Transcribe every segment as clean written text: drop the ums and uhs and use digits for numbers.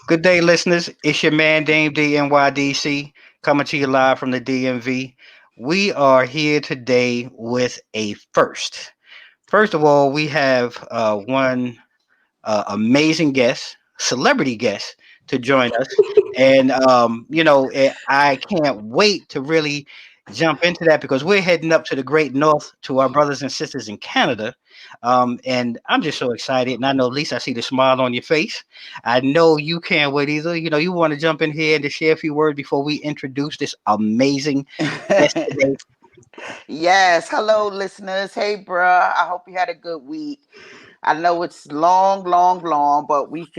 Good day, listeners. It's your man, Dame D NYDC, coming to you live from the DMV. We are here today with a first. First of all, we have one amazing guest, celebrity guest, to join us. And, I can't wait to really jump into that because we're heading up to the great north to our brothers and sisters in Canada. And I'm just so excited. And I know, Lisa, I see the smile on your face. I know you can't wait either. You want to jump in here and to share a few words before we introduce this amazing guest today. Yes, hello listeners. Hey bruh, I hope you had a good week. I know it's long, long, long, but we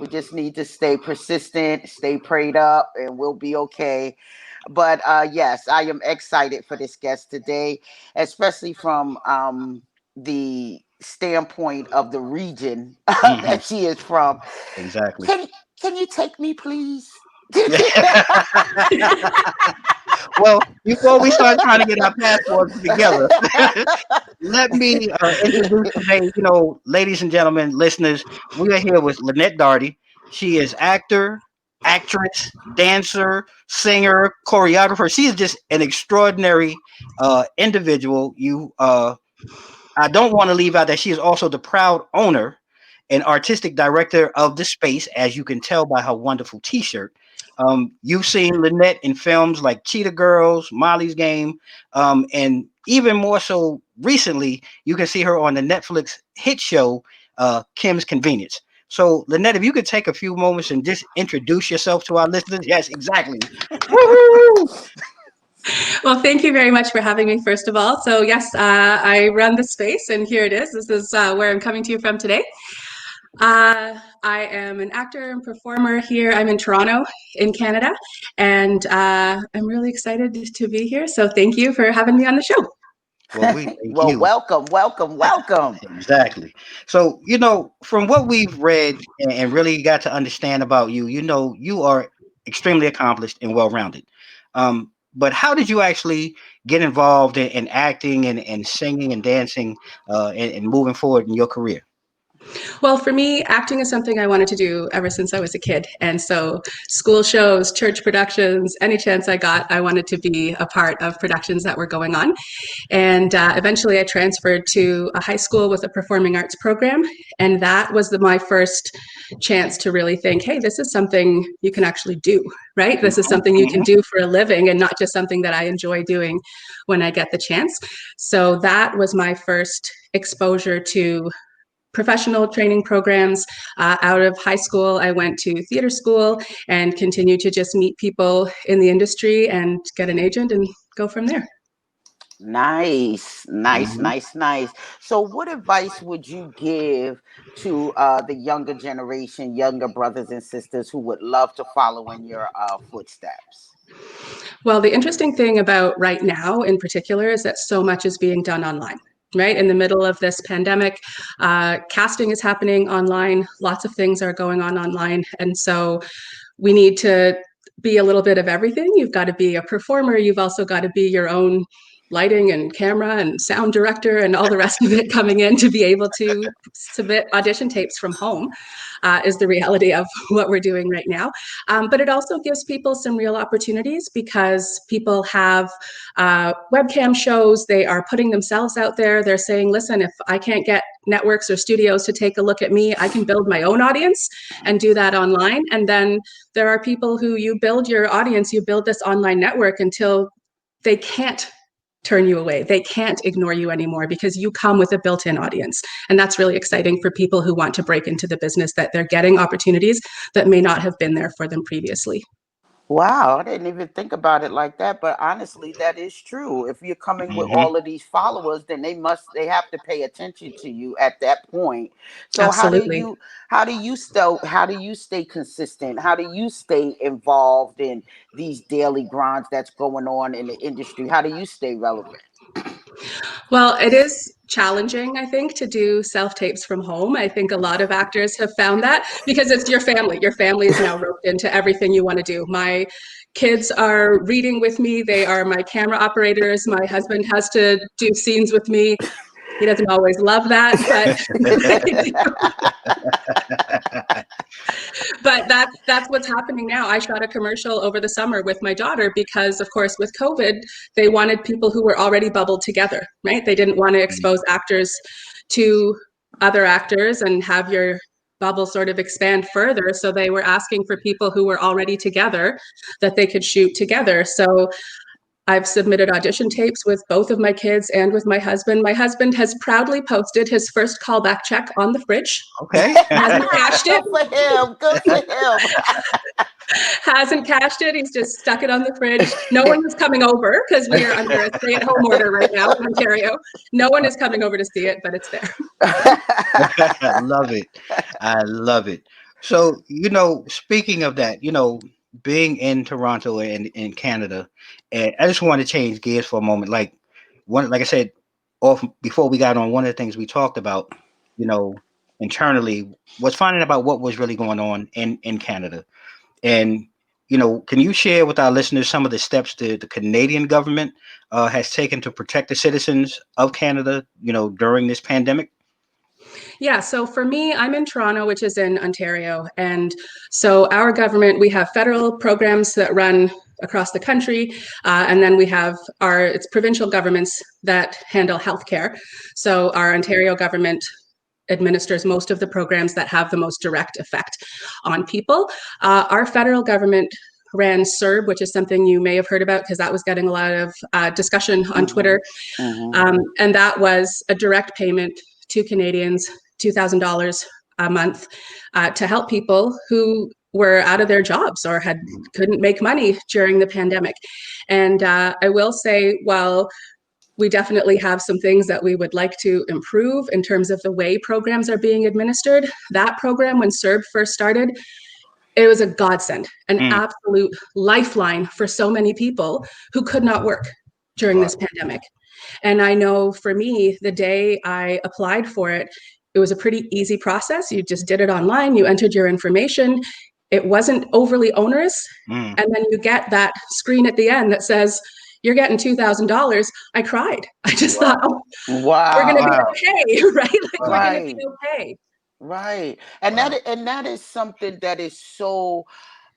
just need to stay persistent, stay prayed up, and we'll be okay. But yes, I am excited for this guest today, especially from the standpoint of the region Hmm. that she is from. Exactly. Can can you take me, please? Well, before we start trying to get our passports together, let me introduce today, ladies and gentlemen, listeners, we are here with Linette Doherty. She is actor, actress, dancer, singer, choreographer. She is just an extraordinary individual. I don't want to leave out that she is also the proud owner and artistic director of the space, as you can tell by her wonderful T-shirt. You've seen Lynette in films like Cheetah Girls, Molly's Game, and even more so recently, you can see her on the Netflix hit show Kim's Convenience. So, Lynette, if you could take a few moments and just introduce yourself to our listeners. Yes, exactly. Woohoo! Well, thank you very much for having me, first of all. So, yes, I run the space, and here it is. This is where I'm coming to you from today. I am an actor and performer here. I'm in Toronto, in Canada, and I'm really excited to be here. So, thank you for having me on the show. Well, we thank Well, you. welcome, welcome, welcome. Exactly. So, from what we've read and really got to understand about you, you are extremely accomplished and well rounded. But how did you actually get involved in acting and singing and dancing and moving forward in your career? Well, for me, acting is something I wanted to do ever since I was a kid. And so, school shows, church productions, any chance I got, I wanted to be a part of productions that were going on. And eventually, I transferred to a high school with a performing arts program. And that was my first chance to really think, hey, this is something you can actually do, right? This is something you can Mhm. do for a living and not just something that I enjoy doing when I get the chance. So, that was my first exposure to professional training programs. Out of high school, I went to theater school and continued to just meet people in the industry and get an agent and go from there. Nice, nice, Mhm. nice, nice. So, what advice would you give to the younger generation, younger brothers and sisters who would love to follow in your footsteps? Well, the interesting thing about right now in particular is that so much is being done online. Right in the middle of this pandemic, casting is happening online. Lots of things are going on online. And so we need to be a little bit of everything. You've got to be a performer. You've also got to be your own lighting and camera and sound director and all the rest of it coming in to be able to submit audition tapes from home is the reality of what we're doing right now. But it also gives people some real opportunities because people have webcam shows. They are putting themselves out there. They're saying, listen, if I can't get networks or studios to take a look at me, I can build my own audience and do that online. And then there are people who you build your audience, you build this online network until they can't turn you away. They can't ignore you anymore because you come with a built-in audience. And that's really exciting for people who want to break into the business, that they're getting opportunities that may not have been there for them previously. Wow, I didn't even think about it like that, but honestly, that is true. If you're coming with Mhm. all of these followers, then they have to pay attention to you at that point. So Absolutely. how do you stay consistent? How do you stay involved in these daily grinds that's going on in the industry? How do you stay relevant? Well, it is challenging, I think, to do self tapes from home. I think a lot of actors have found that because it's your family. Your family is now roped into everything you want to do. My kids are reading with me, they are my camera operators. My husband has to do scenes with me. He doesn't always love that, but But that's what's happening now. I shot a commercial over the summer with my daughter because, of course, with COVID, they wanted people who were already bubbled together, right? They didn't want to expose actors to other actors and have your bubble sort of expand further. So they were asking for people who were already together that they could shoot together. So I've submitted audition tapes with both of my kids and with my husband. My husband has proudly posted his first callback check on the fridge. Okay. Hasn't cashed it. Good for him. Good for him. Hasn't cashed it. He's just stuck it on the fridge. No one is coming over because we are under a stay-at-home order right now in Ontario. No one is coming over to see it, but it's there. I love it. I love it. So, speaking of that, being in Toronto and in Canada, and I just want to change gears for a moment. Like I said, off before we got on, one of the things we talked about, you know, internally was finding about what was really going on in Canada. And, can you share with our listeners some of the steps the Canadian government has taken to protect the citizens of Canada, during this pandemic? Yeah, so for me, I'm in Toronto, which is in Ontario. And so our government, we have federal programs that run across the country. And then we have it's provincial governments that handle healthcare. So our Ontario government administers most of the programs that have the most direct effect on people. Our federal government ran S.P.A.C.E, which is something you may have heard about because that was getting a lot of discussion on Twitter. And that was a direct payment to Canadians, $2,000 a month to help people who were out of their jobs or couldn't make money during the pandemic. And I will say, while we definitely have some things that we would like to improve in terms of the way programs are being administered, that program, when S.P.A.C.E first started, it was a godsend, an absolute lifeline for so many people who could not work during this pandemic. And I know for me, the day I applied for it, it was a pretty easy process. You just did it online, you entered your information. It wasn't overly onerous. And then you get that screen at the end that says, you're getting $2,000. I cried. I just thought, oh, we're going to be okay, right? Like we're going to be okay. Right. And that is something that is so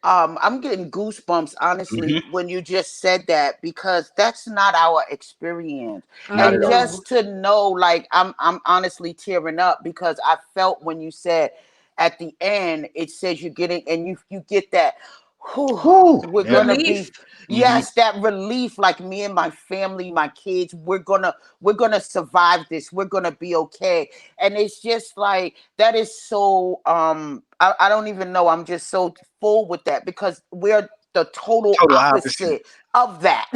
I'm getting goosebumps, honestly, when you just said that, because that's not our experience. Not And at all. just to know, like, I'm honestly tearing up because I felt when you said at the end, it says you're getting, and you get that, we're gonna be, Relief. yes, that relief. Like me and my family, my kids, we're gonna survive this. We're gonna be okay. And it's just like that is so. I don't even know. I'm just so full with that because we're the total Total opposite. opposite of that.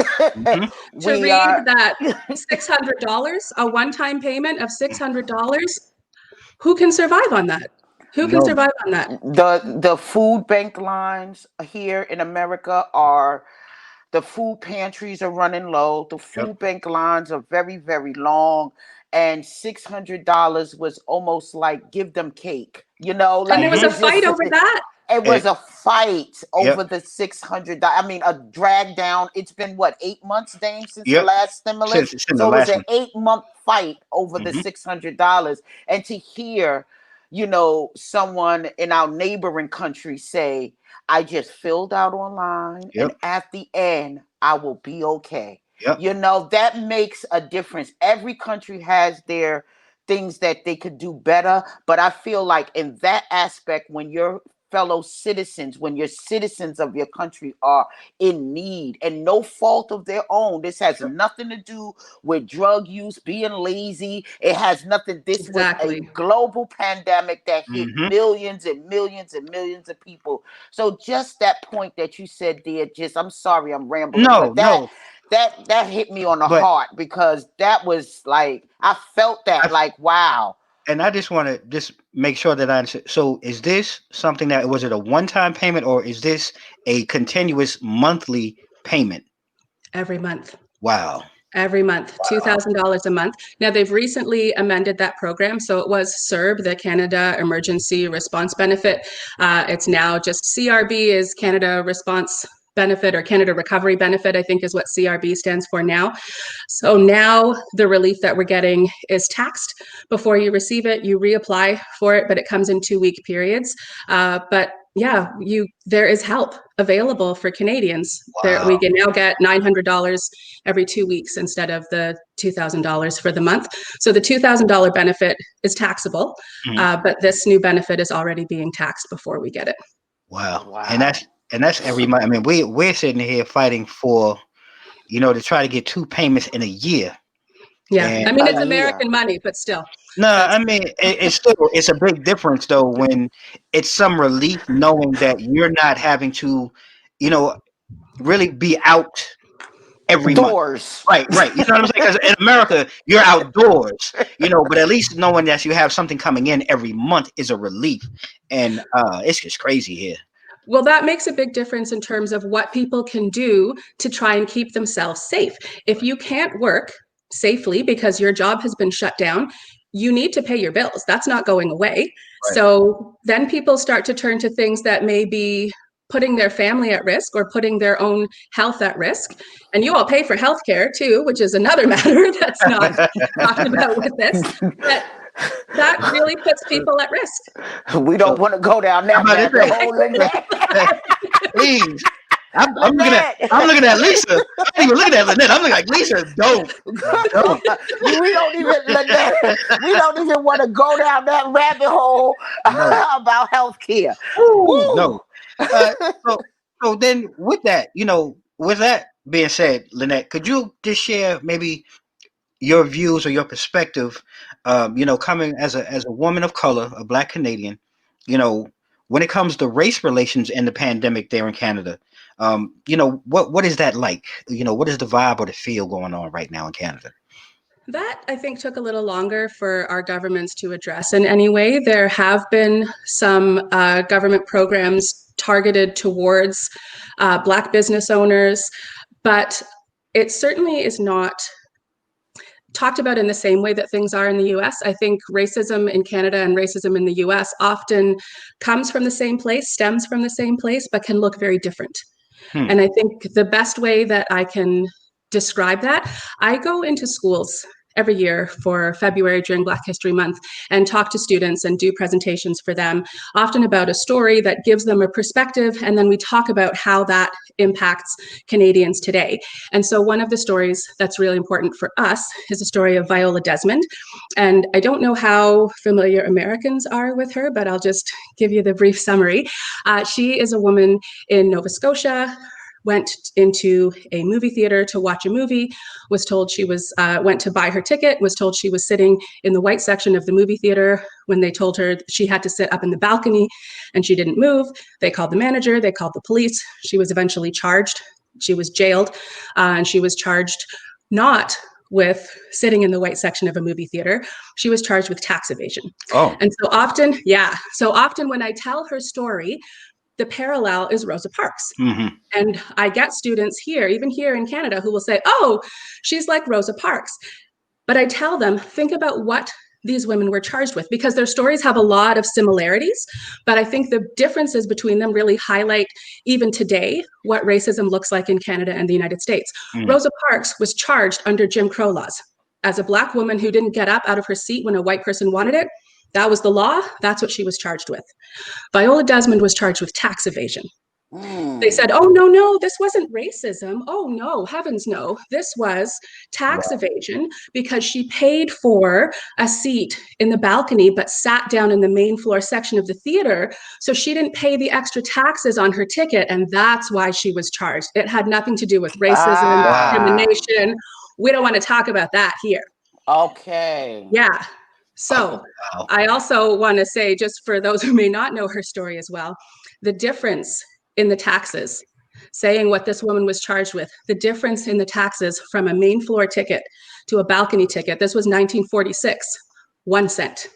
To We read are. that $600, a one-time payment of $600, who can survive on that? Who can No. survive on that? The food bank lines here in America are, the food pantries are running low. The Yep. food bank lines are very, very long. And $600 was almost like give them cake. And Like there was a fight over that? it Eh, was a fight over Yep. the $600. I mean, a drag down. It's been what, 8 months, Dame, since the Yep. last stimulus. Since the So it was last an one. 8 month fight over the $600. And to hear, someone in our neighboring country say, I just filled out online, and Yep. at the end, I will be okay. Yep. That makes a difference. Every country has their things that they could do better, but I feel like in that aspect, when your fellow citizens, when your citizens of your country are in need and no fault of their own, this has nothing to do with drug use, being lazy. It has nothing. This was a Exactly. global pandemic that hit Mm-hmm. millions and millions and millions of people. So just that point that you said there, just, I'm sorry I'm rambling, No, but that no. that hit me on the But heart because that was like, I felt that, I like, wow. and I just want to just make sure that I understand. So, is this something that was it a one-time payment or is this a continuous monthly payment? Every month. Wow. Every month, $2,000 a month. Now, they've recently amended that program. So it was CERB, the Canada Emergency Response Benefit. It's now just CRB is Canada Response Benefit, or Canada Recovery Benefit, I think is what CRB stands for now. So now the relief that we're getting is taxed before you receive it. You reapply for it, but it comes in 2-week periods. But yeah, there is help available for Canadians. There, Wow. we can now get $900 every 2 weeks instead of the $2,000 for the month. So the $2,000 benefit is taxable, Mhm. but this new benefit is already being taxed before we get it. Wow. Wow. And that's every month. I mean, we're sitting here fighting for, to try to get two payments in a year. Yeah, I And mean A it's year. American money, but still, no, that's I mean it's still it's a big difference though when it's some relief knowing that you're not having to, you know, really be out every month. Doors. Right, right. You know what I'm saying? Because in America, you're outdoors, but at least knowing that you have something coming in every month is a relief. And it's just crazy here. well, that makes a big difference in terms of what people can do to try and keep themselves safe. If you can't work safely because your job has been shut down, you need to pay your bills. That's not going away. Right. So then people start to turn to things that may be putting their family at risk or putting their own health at risk. And you all pay for healthcare too, which is another matter that's not talked about with this. But that really puts people at risk. We So don't want to go down I'm that about to rabbit hole, Linette. say, please. I'm looking at Linette. I'm looking at Lisa. I ain't even looking at Lynette. I'm looking like Lisa. Don't. We don't even, Linette, we don't even want to go down that rabbit hole No. about healthcare. Ooh, no. Woo! Uh, so so then with that, with that being said, Lynette, could you just share maybe your views or your perspective, coming as a woman of color, a Black Canadian, you know, when it comes to race relations in the pandemic there in Canada, what is that like? What is the vibe or the feel going on right now in Canada? That I think took a little longer for our governments to address in any way. There have been some government programs targeted towards Black business owners, but it certainly is not talked about in the same way that things are in the US. I think racism in Canada and racism in the US often comes from the same place, stems from the same place, but can look very different. Hmm. And I think the best way that I can describe that, I go into schools every year for February during Black History Month and talk to students and do presentations for them, often about a story that gives them a perspective. And then we talk about how that impacts Canadians today. And so one of the stories that's really important for us is the story of Viola Desmond. And I don't know how familiar Americans are with her, but I'll just give you the brief summary. She is a woman in Nova Scotia, went into a movie theater to watch a movie, was told she was, went to buy her ticket, was told she was sitting in the white section of the movie theater when they told her she had to sit up in the balcony and she didn't move. They called the manager, they called the police. She was eventually charged. She was jailed, and she was charged not with sitting in the white section of a movie theater. She was charged with tax evasion. Oh. And so often when I tell her story, the parallel is Rosa Parks. Mm-hmm. And I get students here, even here in Canada, who will say, oh, she's like Rosa Parks. But I tell them, think about what these women were charged with, because their stories have a lot of similarities. But I think the differences between them really highlight, even today, what racism looks like in Canada and the United States. Mm. Rosa Parks was charged under Jim Crow laws. As a Black woman who didn't get up out of her seat when a white person wanted it, that was the law. That's what she was charged with. Viola Desmond was charged with tax evasion. They said, oh, no, no, this wasn't racism. Oh, no, heavens no. This was tax Wow. evasion because she paid for a seat in the balcony but sat down in the main floor section of the theater. So she didn't pay the extra taxes on her ticket. And that's why she was charged. It had nothing to do with racism, Wow. discrimination. We don't want to talk about that here. Okay. Yeah. So Wow. I also want to say, just for those who may not know her story as well, the difference in the taxes, saying what this woman was charged with, the difference in the taxes from a main floor ticket to a balcony ticket, this was 1946, 1 cent.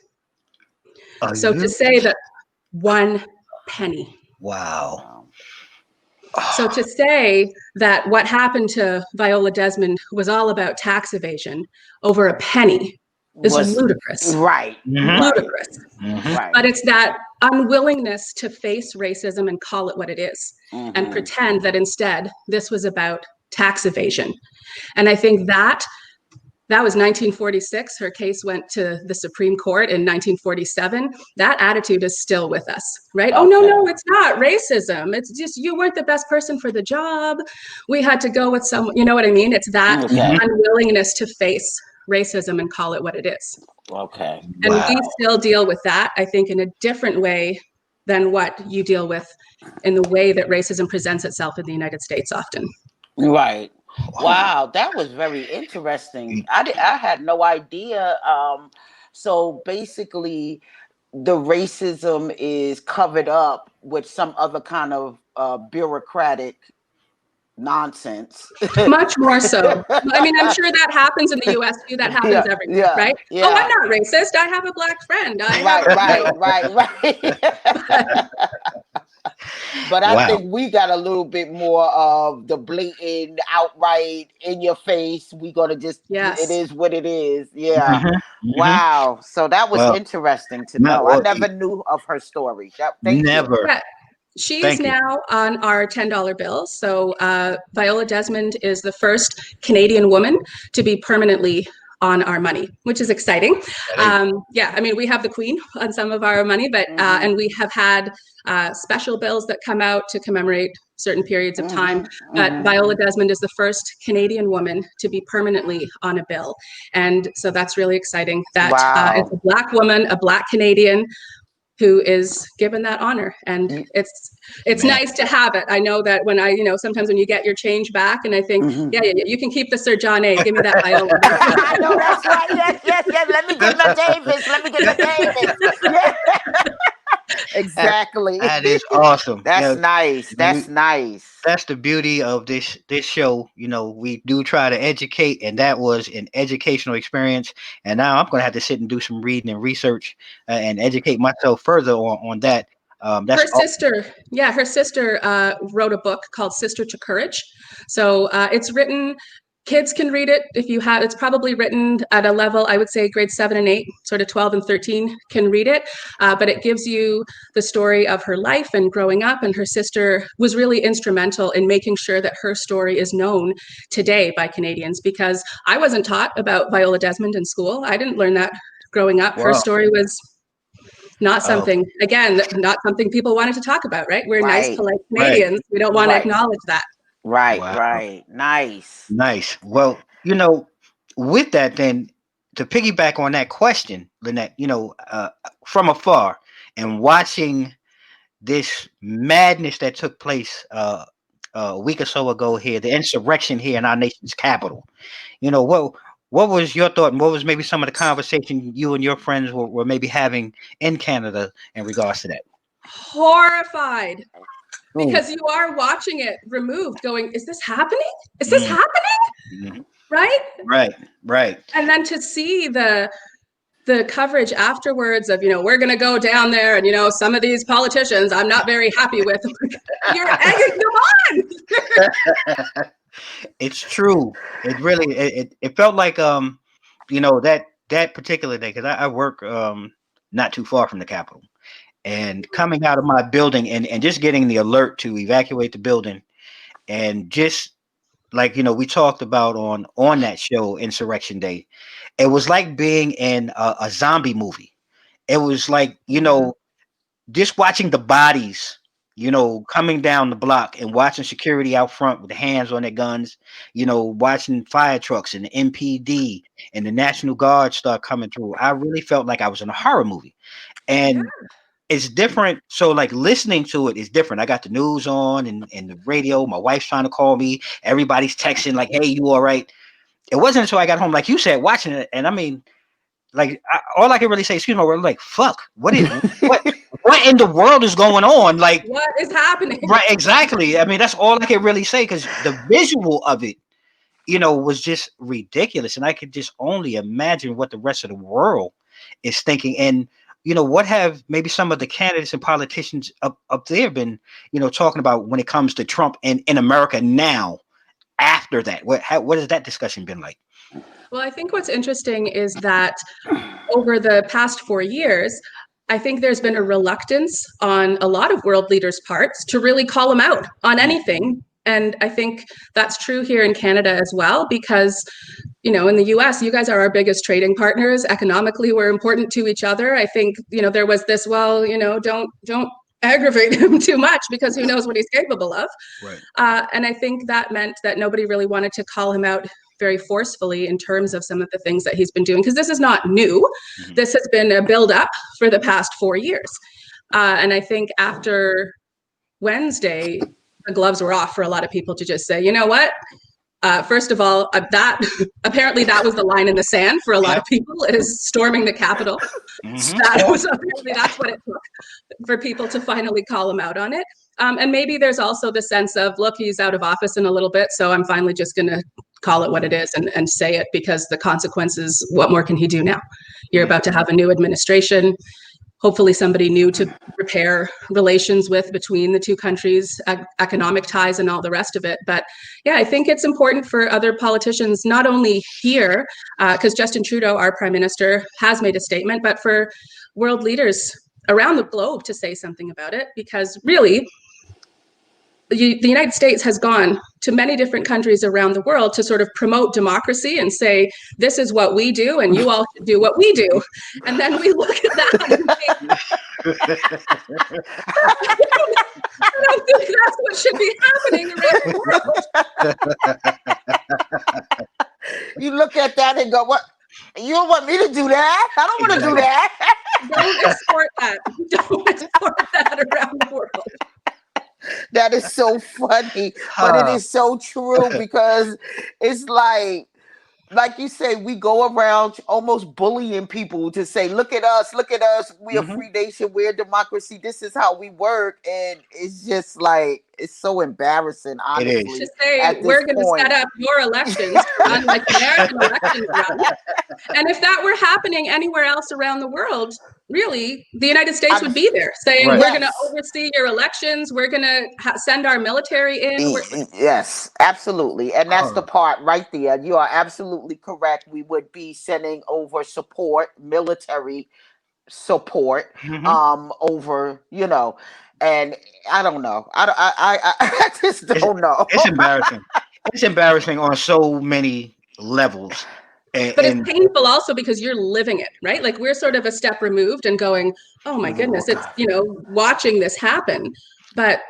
Are So to you? say that 1 penny. Wow. So to say that what happened to Viola Desmond was all about tax evasion over a penny is Was ludicrous. right. Mm-hmm. Right. Ludicrous. Mm-hmm. Right. But it's that unwillingness to face racism and call it what it is, and pretend that instead this was about tax evasion. And I think that That was 1946. Her case went to the Supreme Court in 1947. That attitude is still with us, right? Oh, no, it's not racism. It's just you weren't the best person for the job. We had to go with someone, you know what I mean? It's that unwillingness to face racism and call it what it is. Okay. And Wow. we still deal with that, I think, in a different way than what you deal with in the way that racism presents itself in the United States often. Right. Wow, that was very interesting. I had no idea. So basically, the racism is covered up with some other kind of bureaucratic nonsense. Much more so. I mean, I'm sure that happens in the US too. That happens everywhere, right? Yeah. Oh, I'm not racist. I have a black friend. Right. But I Wow. think we got a little bit more of the blatant, outright, in your face. We gotta just, it is what it is. Yeah. Wow. So that was Well, interesting to not know. I well, never knew of her story. Thank you. never. Yeah. She's Thank you. now on our $10 bills. So Viola Desmond is the first Canadian woman to be permanently on our money, which is exciting. Yeah, I mean, we have the Queen on some of our money, but and we have had special bills that come out to commemorate certain periods of time. But Viola Desmond is the first Canadian woman to be permanently on a bill. And so that's really exciting that it's a Black woman, a Black Canadian, who is given that honor, and it's nice to have it. I know that when sometimes when you get your change back, and I think, yeah, you can keep the Sir John A. Give me that Viola. I know that's right. Yes. Let me get my Davis. Yeah. Exactly. That is awesome. That's nice. That's nice. That's the beauty of this show. We do try to educate, and that was an educational experience. And now I'm going to have to sit and do some reading and research and educate myself further on that. That's her sister wrote a book called Sister to Courage. So it's written. Kids can read it if you have. It's probably written at a level, I would say, grade 7 and 8, sort of 12 and 13 can read it. But it gives you the story of her life and growing up. And her sister was really instrumental in making sure that her story is known today by Canadians, because I wasn't taught about Viola Desmond in school. I didn't learn that growing up. Her story was not something, not something people wanted to talk about, right? We're nice, polite Canadians. We don't want to acknowledge that. Right. Nice. Well, with that, then, to piggyback on that question, Linette, from afar and watching this madness that took place a week or so ago here, the insurrection here in our nation's capital, what was your thought, and what was maybe some of the conversation you and your friends were maybe having in Canada in regards to that? Horrified. Because you are watching it removed, going, is this happening? Is this happening? Right. And then to see the coverage afterwards of, we're going to go down there and, some of these politicians I'm not very happy with. You're egging them on. It's true. It really, it felt like, that particular day, because I work not too far from the Capitol. And coming out of my building and just getting the alert to evacuate the building, and just like we talked about on that show, Insurrection Day, it was like being in a zombie movie. It was like just watching the bodies coming down the block, and watching security out front with the hands on their guns, watching fire trucks and the MPD and the National Guard start coming through. I really felt like I was in a horror movie. And it's different. So like listening to it is different. I got the news on and the radio. My wife's trying to call me. Everybody's texting like, "Hey, you all right?" It wasn't until I got home, like you said, watching it. And I mean, like all I can really say, excuse me, we're like, "Fuck, what in the world is going on?" Like, what is happening? Right, exactly. I mean, that's all I can really say, because the visual of it, was just ridiculous. And I could just only imagine what the rest of the world is thinking. And what have maybe some of the candidates and politicians up there been, talking about when it comes to Trump and in America now after that? What has that discussion been like? Well, I think what's interesting is that over the past 4 years, I think there's been a reluctance on a lot of world leaders' parts to really call him out on anything And I think that's true here in Canada as well, because, in the US, you guys are our biggest trading partners. Economically, we're important to each other. I think, there was this, well, don't aggravate him too much because who knows what he's capable of. Right. And I think that meant that nobody really wanted to call him out very forcefully in terms of some of the things that he's been doing, because this is not new. Mhm. This has been a build-up for the past 4 years. And I think after Wednesday, the gloves were off for a lot of people to just say, you know what? First of all, that apparently that was the line in the sand for a lot of people, is storming the Capitol. Mhm. That's what it took for people to finally call him out on it. And maybe there's also the sense of, look, he's out of office in a little bit, so I'm finally just going to call it what it is and say it, because the consequences, what more can he do now? You're about to have a new administration, hopefully somebody new to repair relations with between the two countries, economic ties and all the rest of it. But yeah, I think it's important for other politicians, not only here, because Justin Trudeau, our prime minister, has made a statement, but for world leaders around the globe to say something about it, because really, the United States has gone to many different countries around the world to sort of promote democracy and say, this is what we do and you all should do what we do. And then we look at that and think, I don't think that's what should be happening around the world. You look at that and go, what? You don't want me to do that? I don't want to do that. Don't export that. Don't export that around the world. That is so funny, but it is so true, because it's like you say, we go around almost bullying people to say, look at us, we're a free nation, we're a democracy, this is how we work. And it's just like, it's so embarrassing, honestly. To say, we're going to set up your elections to run like American elections run. And if that were happening anywhere else around the world, really, the United States would be there saying, we're going to oversee your elections, we're going to send our military in. Yes, absolutely. And that's the part right there. You are absolutely correct. We would be sending over support, military support, over, and I don't know. I just don't know. It's embarrassing. It's embarrassing on so many levels. But it's painful also because you're living it, right? Like, we're sort of a step removed and going, oh my goodness, it's, watching this happen. But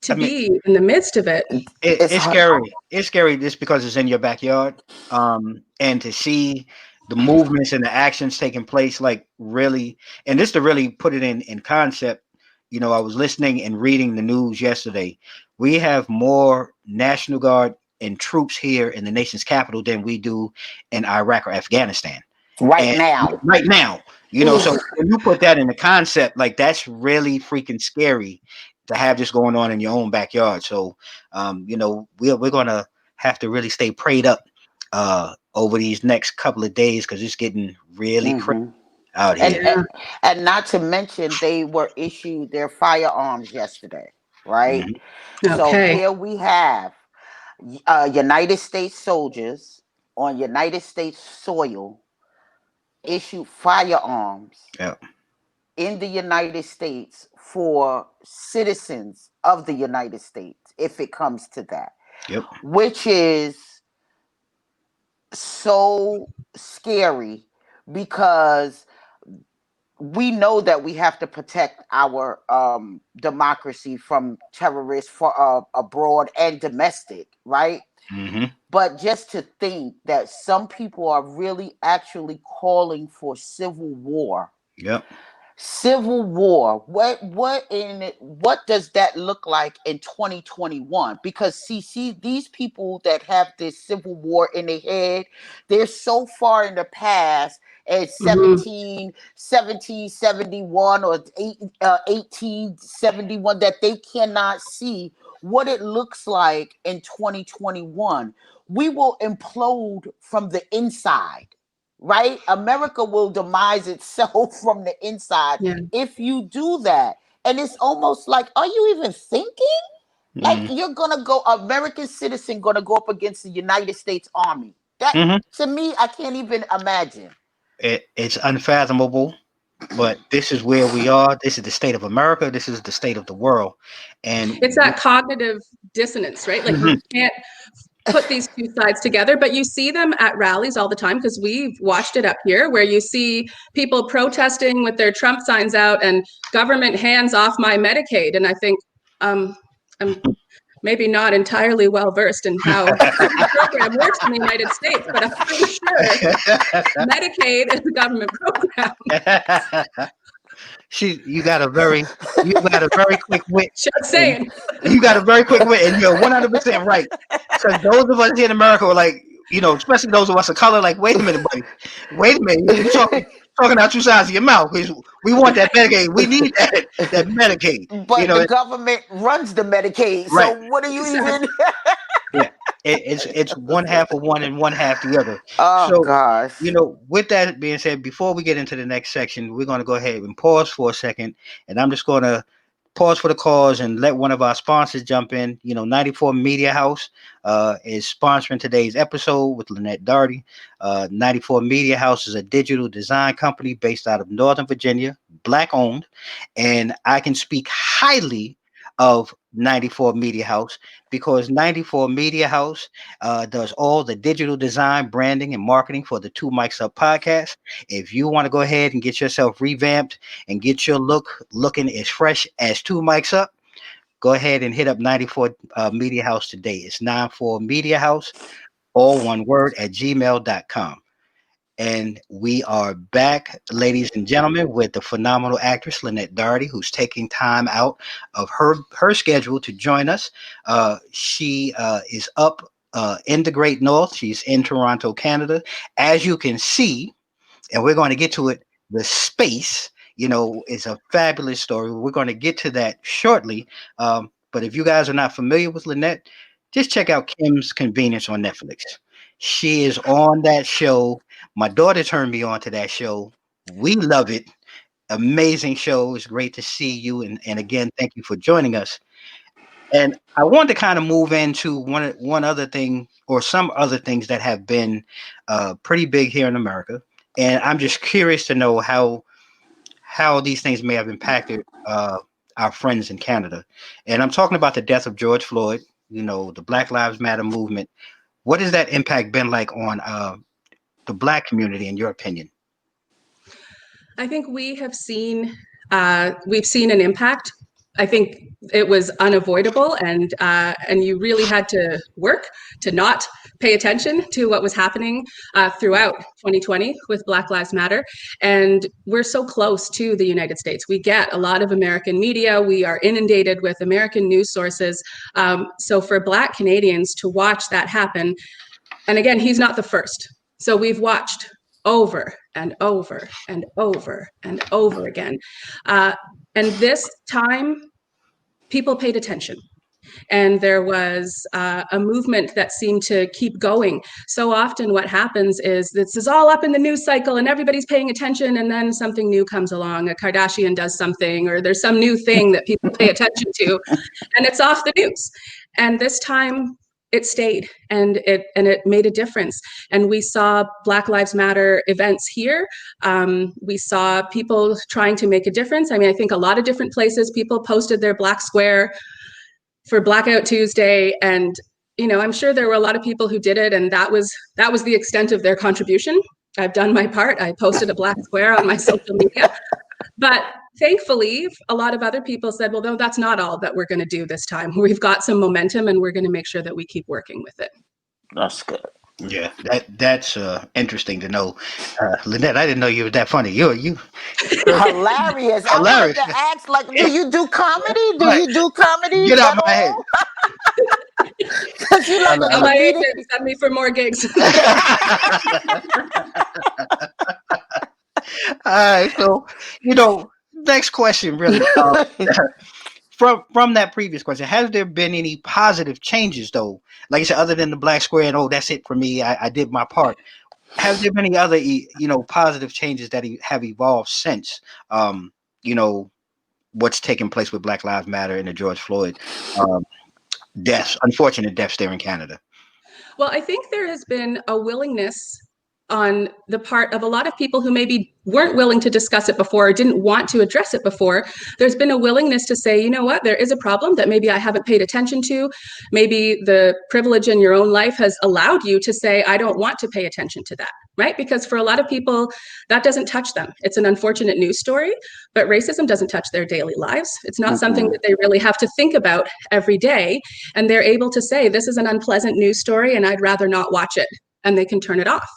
to be in the midst of it, it's scary. It's scary just because it's in your backyard. And to see the movements and the actions taking place, like, really, and just to really put it in concept, I was listening and reading the news yesterday. We have more National Guard and troops here in the nation's capital than we do in Iraq or Afghanistan. Right now. So when you put that in the concept, like, that's really freaking scary to have this going on in your own backyard. So, we're going to have to really stay prayed up over these next couple of days, because it's getting really crazy out here. And not to mention, they were issued their firearms yesterday, right? So here we have United States soldiers on United States soil issue firearms in the United States for citizens of the United States, if it comes to that, which is so scary, because we know that we have to protect our democracy from terrorists for abroad and domestic, right? But just to think that some people are really actually calling for civil war. Civil war. What does that look like in 2021? Because see these people that have this civil war in their head, they're so far in the past as 1771 or 1871 that they cannot see what it looks like in 2021. We will implode from the inside. Right? America will demise itself from the inside if you do that. And it's almost like, are you even thinking? Like, you're gonna go, American citizen gonna go up against the United States Army. That to me, I can't even imagine. It's unfathomable. but this is where we are. This is the state of America. This is the state of the world. And It's that cognitive dissonance, right? Like you Mhm. can't put these two sides together, but you see them at rallies all the time because we've watched it up here where you see people protesting with their Trump signs out and government hands off my Medicaid. And I think I'm maybe not entirely well versed in how the program works in the United States, but I'm pretty sure Medicaid is a government program. You got a very quick wit, Just and saying. you got a very quick wit, and you're 100% right. Because those of us here in America are like, especially those of us of color, like, wait a minute, buddy, wait a minute, you talking out two sides of your mouth. We want that Medicaid. We need that Medicaid. But the government runs the Medicaid, so Right? what are you even? Yeah, it's one half of one and one half the other. Oh So, gosh. with that being said, before we get into the next section, we're going to go ahead and pause for a second, and I'm just going to pause for the cause and let one of our sponsors jump in. 94 Media House is sponsoring today's episode with Linette Doherty. 94 Media House is a digital design company based out of Northern Virginia, black owned, and I can speak highly of 94 Media House because 94 Media House does all the digital design, branding, and marketing for the Two Mics Up podcast. If you want to go ahead and get yourself revamped and get your looking as fresh as Two Mics Up, go ahead and hit up 94 Media House today. It's 94 Media House, all one word, at gmail.com. And we are back, ladies and gentlemen, with the phenomenal actress Linette Doherty, who's taking time out of her schedule to join us. She is up in the Great North. She's in Toronto, Canada. As you can see, and we're going to get to it, the space, is a fabulous story. We're going to get to that shortly. But if you guys are not familiar with Linette, just check out Kim's Convenience on Netflix. She is on that show. My daughter turned me on to that show. We love it. Amazing show. It's great to see you. And again, thank you for joining us. And I want to kind of move into one other thing or some other things that have been pretty big here in America. And I'm just curious to know how these things may have impacted our friends in Canada. And I'm talking about the death of George Floyd, the Black Lives Matter movement. What has that impact been like on the Black community, in your opinion? I think we've seen an impact. I think it was unavoidable, and you really had to work to not pay attention to what was happening throughout 2020 with Black Lives Matter. And we're so close to the United States. We get a lot of American media. We are inundated with American news sources. So for Black Canadians to watch that happen, and again, he's not the first. So we've watched over and over and over and over again. And this time, people paid attention. And there was a movement that seemed to keep going. So often what happens is this is all up in the news cycle and everybody's paying attention, and then something new comes along. A Kardashian does something, or there's some new thing that people pay attention to, and it's off the news. And this time it stayed, and it made a difference. And we saw Black Lives Matter events here. We saw people trying to make a difference. I mean, I think a lot of different places people posted their Black Square for Blackout Tuesday, and I'm sure there were a lot of people who did it, and that was the extent of their contribution. I've done my part. I posted a Black Square on my social media, but thankfully, a lot of other people said, well, no, that's not all that we're going to do this time. We've got some momentum, and we're going to make sure that we keep working with it. That's good. Yeah, that's interesting to know. Linette, I didn't know you were that funny. You Hilarious. I wanted hilarious. to ask, like, do you do comedy? Do Right. you do comedy Get out at my head. all? Because you like a Tell my comedian. agent, send me for more gigs. All right, so next question, really. From that previous question, has there been any positive changes though? Like I said, other than the Black Square and that's it for me. I did my part. Have there been any other positive changes that have evolved since you know what's taking place with Black Lives Matter and the George Floyd um, unfortunate deaths there in Canada? Well, I think there has been a willingness on the part of a lot of people who maybe weren't willing to discuss it before or didn't want to address it before. There's been a willingness to say, you know what, there is a problem that maybe I haven't paid attention to. Maybe the privilege in your own life has allowed you to say, I don't want to pay attention to that, right? Because for a lot of people, that doesn't touch them. It's an unfortunate news story, but racism doesn't touch their daily lives. It's not something that they really have to think about every day. And they're able to say, this is an unpleasant news story and I'd rather not watch it. And they can turn it off.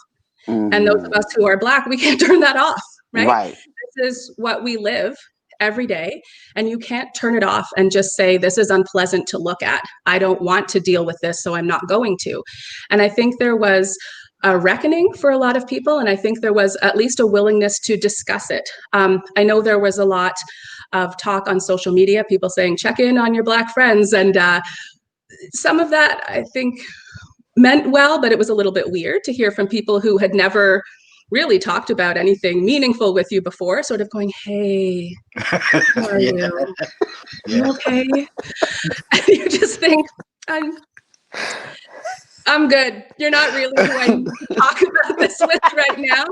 And those of us who are Black, we can't turn that off, right? This is what we live every day, and you can't turn it off and just say, this is unpleasant to look at. I don't want to deal with this, so I'm not going to. And I think there was a reckoning for a lot of people, and I think there was at least a willingness to discuss it. I know there was a lot of talk on social media, people saying, check in on your Black friends, and some of that, I think, meant well, but it was a little bit weird to hear from people who had never really talked about anything meaningful with you before, sort of going, hey, how are you? You okay? And you just think, I'm good. You're not really who I need to talk about this with right now.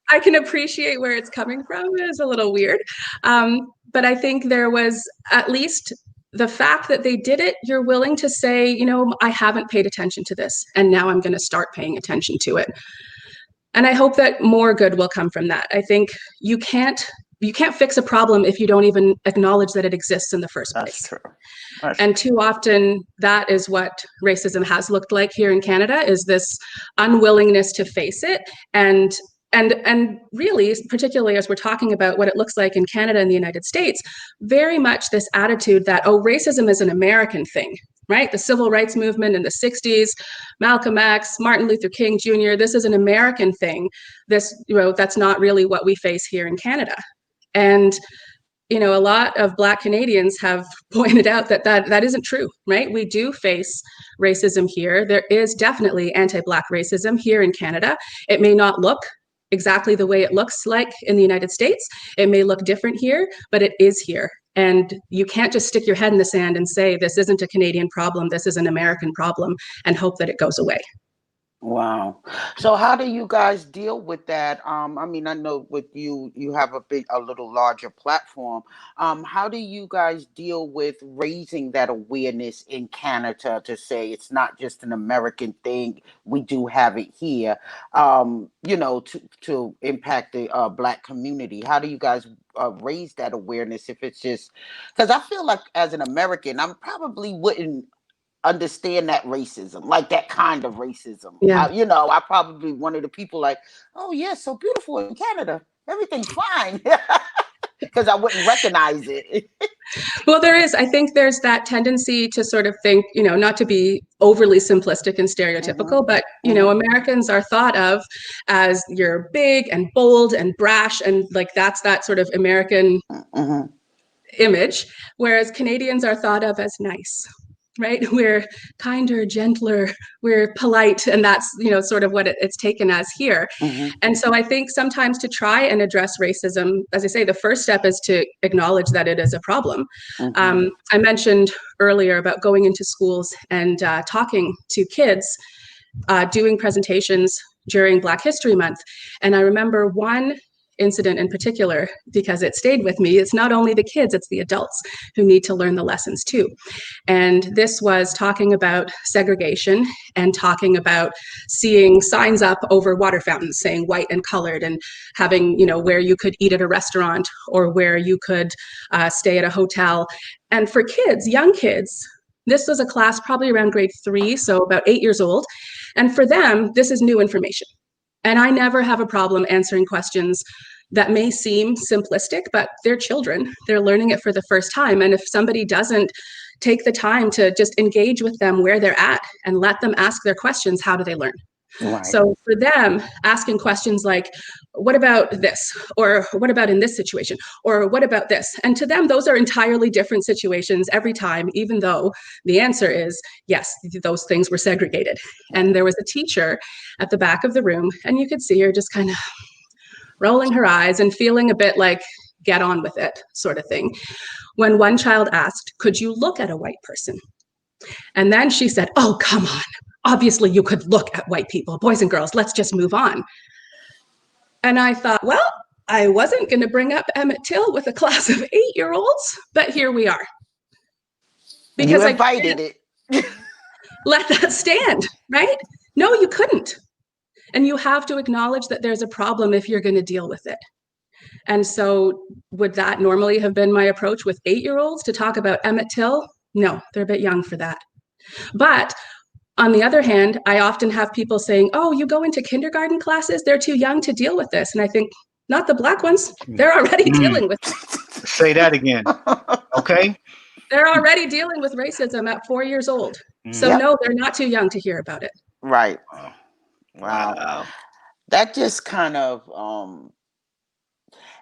I can appreciate where it's coming from. It's a little weird. But I think there was at least the fact that they did it, you're willing to say, you know, I haven't paid attention to this, and now I'm going to start paying attention to it. And I hope that more good will come from that. I think you can't fix a problem if you don't even acknowledge that it exists in the first place. That's true. And too often, that is what racism has looked like here in Canada, is this unwillingness to face it. And really, particularly as we're talking about what it looks like in Canada and the United States, very much this attitude that, oh, racism is an American thing, right? The civil rights movement in the 60s, Malcolm X, Martin Luther King Jr., this is an American thing. This, you know, that's not really what we face here in Canada. And, you know, a lot of Black Canadians have pointed out that isn't true, right? We do face racism here. There is definitely anti-Black racism here in Canada. It may not look exactly the way it looks like in the United States. It may look different here, but it is here. And you can't just stick your head in the sand and say, this isn't a Canadian problem, this is an American problem, and hope that it goes away. Wow. So how do you guys deal with that? I mean, I know with you have a little larger platform. How do you guys deal with raising that awareness in Canada to say it's not just an American thing? We do have it here, you know, to impact the Black community. How do you guys raise that awareness if it's just, because I feel like as an American, I probably wouldn't understand that racism, like that kind of racism. Yeah. You know, I probably one of the people like, oh yeah, so beautiful in Canada, everything's fine, because I wouldn't recognize it. Well, I think there's that tendency to sort of think, you know, not to be overly simplistic and stereotypical, but, you know, Americans are thought of as you're big and bold and brash, and like that's that sort of American image, whereas Canadians are thought of as nice. Right? We're kinder, gentler, we're polite, and that's, you know, sort of what it's taken as here. And so I think sometimes to try and address racism, as I say, the first step is to acknowledge that it is a problem. I mentioned earlier about going into schools and talking to kids, doing presentations during Black History Month. And I remember one incident in particular, because it stayed with me. It's not only the kids, it's the adults who need to learn the lessons too. And this was talking about segregation and talking about seeing signs up over water fountains saying white and colored, and having, you know, where you could eat at a restaurant or where you could stay at a hotel. And for kids, young kids, this was a class probably around grade 3, so about 8 years old. And for them, this is new information. And I never have a problem answering questions that may seem simplistic, but they're children. They're learning it for the first time. And if somebody doesn't take the time to just engage with them where they're at and let them ask their questions, how do they learn? Right. So for them, asking questions like, what about this? Or what about in this situation? Or what about this? And to them, those are entirely different situations every time, even though the answer is, yes, those things were segregated. And there was a teacher at the back of the room, and you could see her just kind of rolling her eyes and feeling a bit like, get on with it, sort of thing. When one child asked, could you look at a white person? And then she said, oh, come on. obviously you could look at white people, boys and girls, let's just move on. And I thought, well, I wasn't going to bring up Emmett Till with a class of 8-year-olds, but here we are. Because because you I invited it. let that stand, right? No, you couldn't. And you have to acknowledge that there's a problem if you're going to deal with it. And so would that normally have been my approach with 8-year-olds to talk about Emmett Till? No, they're a bit young for that. But on the other hand, I often have people saying, oh, you go into kindergarten classes, they're too young to deal with this. And I think, not the Black ones. They're already dealing with it. Say that again. Okay. They're already dealing with racism at 4 years old. So Yep. no, they're not too young to hear about it. Right. Wow. Wow. Wow. That just kind of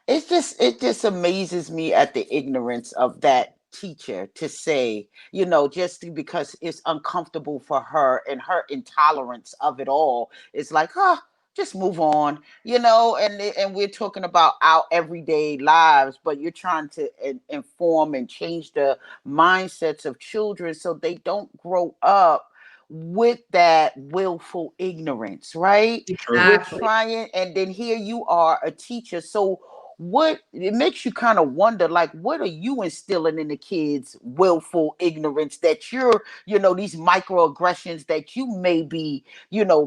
it just amazes me at the ignorance of that teacher to say, just because it's uncomfortable for her and her intolerance of it all. It's like, just move on, and we're talking about our everyday lives, but you're trying to inform and change the mindsets of children so they don't grow up with that willful ignorance, right? True. We're Exactly. trying, and then here you are, a teacher. So what it makes you kind of wonder, like, what are you instilling in the kids' willful ignorance that you're, these microaggressions that you may be,